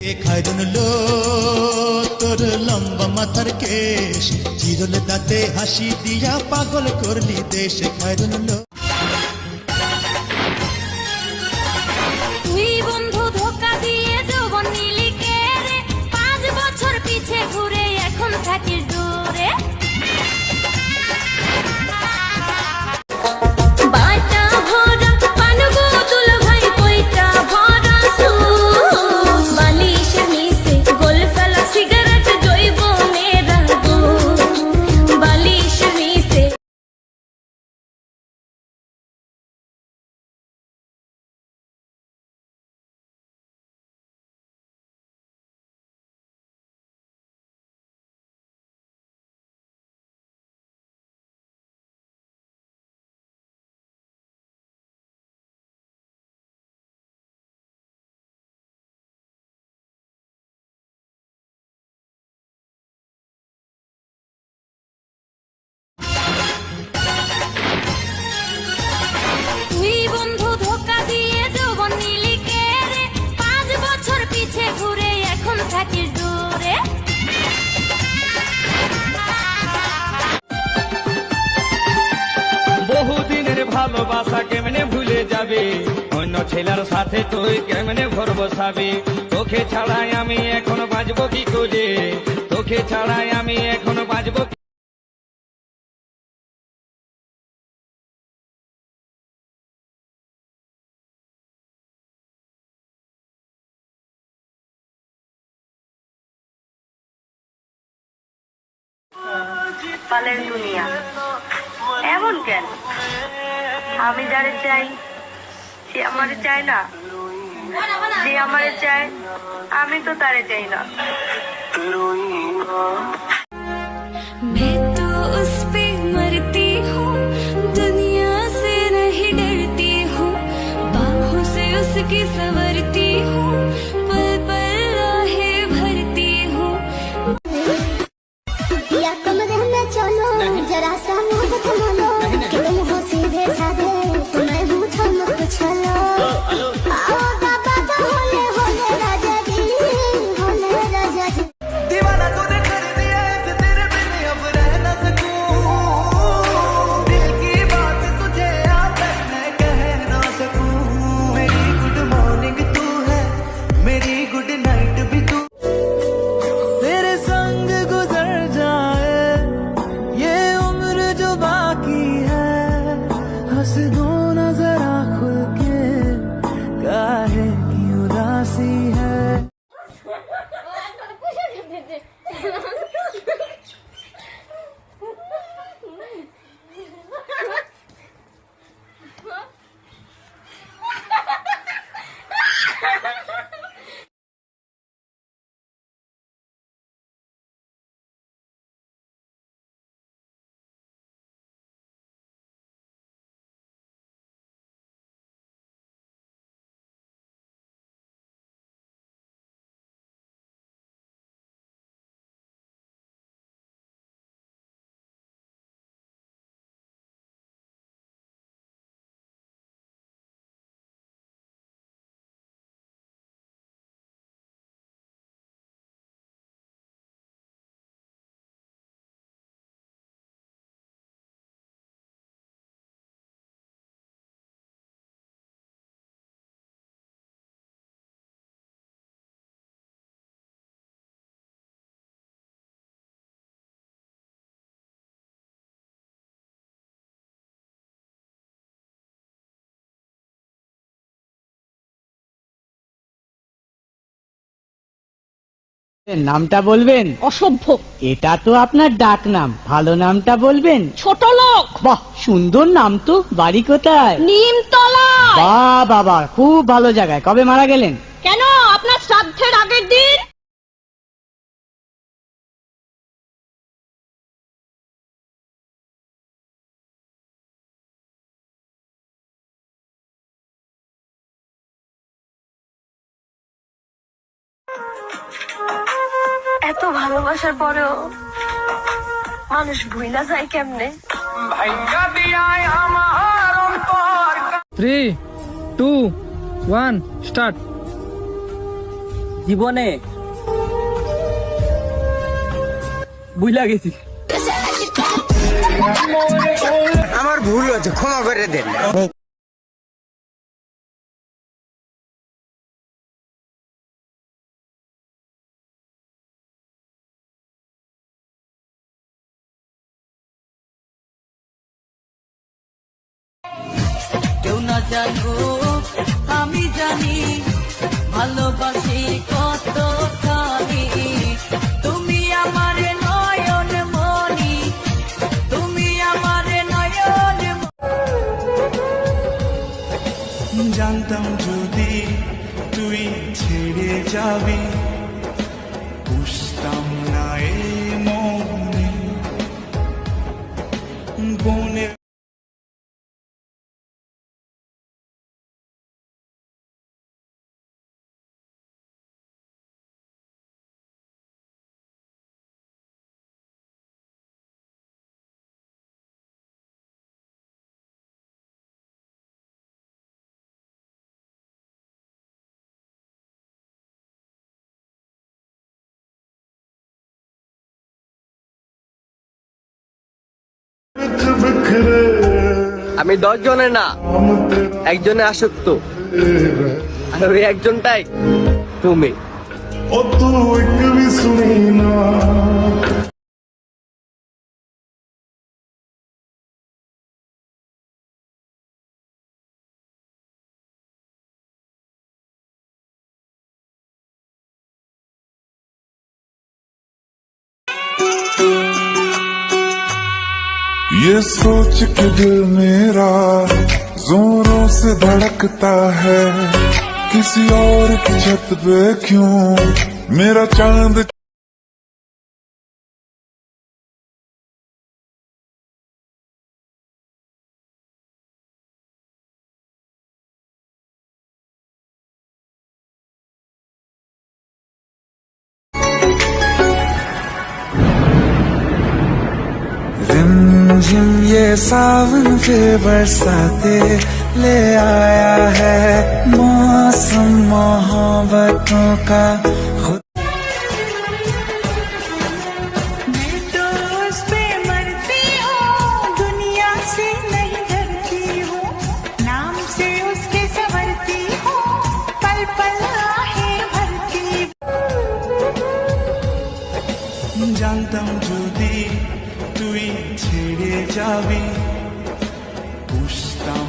খাইরুন লো তোর লম্বা মাথার কেশ, চিরল দাঁতে হাসি দিয়া পাগল করলি দেশ। খাইরুন লো তুই বন্ধু ধোকা দিয়ে যৌবন নিলি কে রে, 5 বছর পিছে ঘুরে এখন থাকিস দূরে। বাটা ভরা পানগো তুল ভাই কইটা ভরা সুদ, বালিশের নিচে গোল ফেলা সিগারেট জৈব মেরা দুধ, বালিশের নিচে। তুই বন্ধু ধোকা দিয়ে যৌবন নিলি কে রে, 5 বছর পিছে ঘুরে এখন থাকিস দূরে। বহুদিনের ভালোবাসা কেমনে ভুলে যাবে, অন্য ছেলের সাথে তুই কেমনে ঘর বসাবে। তোকে ছাড়াই আমি এখন বাঁচবো কি করে, তোকে ছাড়াই আমি এখন বাঁচবো কি। পালের দুনিয়া এমন কেন? আমি যারে চাই সে আমারে চায় না, যে আমারে চায় আমি তো তারে চাই না। मैं तो उस पे मरती हूँ, दुनिया से नहीं डरती हूँ, बाहों से उसकी संवरती हूँ, पल पल आहे भरती हूँ। या कमरे में चलो जरा सा मुंह थमलो, तुम हो सीधे साधे तुम्हें हूँ थमक चलो। आओ बाबा का होले होले राजा जी, होले राजा जी। दीवाना तूने कर दिया ऐसे, तेरे बिन अब रह न सकूं। दिल की बात तुझे आज तक मैं कह ना सकूं। मेरी गुड मॉर्निंग तू है, मेरी गुड नाइट भी तू। तेरे संग गुजर जाए ये उम्र जो बाकी है, हंस दो ना जरा खुल के, काहे की उदासी है। নামটা বলবেন? অসভ্য। এটা তো আপনার ডাক নাম, ভালো নামটা বলবেন? ছোট লোক। বাহ, সুন্দর নাম তো। বাড়ি কোথায়? নিমতলা। বাহ বাবা, খুব ভালো জায়গায়। কবে মারা গেলেন? কেন, আপনার শ্রাদ্ধের আগের দিন। এত ভালোবাসার পরেও মানুষ ভুইলা যায় কেমনে? 3, 2, 1 স্টার্ট। জীবনে বুঝলা গেছি। আমার ভুল হয়েছে, ক্ষমা করে দেন। কেউ না জানো আমি জানি ভালোবাসি কতখানি, তুমি আমার নয়ন মনি, তুমি আমার নয়ন। জানতাম যদি তুই ছেড়ে যাবি, বুঝতাম না এ মনে বনে। আমি 10 জনের না, একজনে আসক্ত, আর ওই একজনটাই তুমি। ये सोच के दिल मेरा जोरों से धड़कता है, किसी और की छत पे क्यों मेरा चांद। रिमझिम ये सावन पे बरसाते ले आया है, मौसम मोहब्बतों का खुद। मैं तो उस पे मरती हूँ, दुनिया से नहीं डरती हूँ, नाम से उसके संवरती हूँ, पल पल आहें भरती। জানতাম যদি তুই ছেড়ে যাবি, বুঝতাম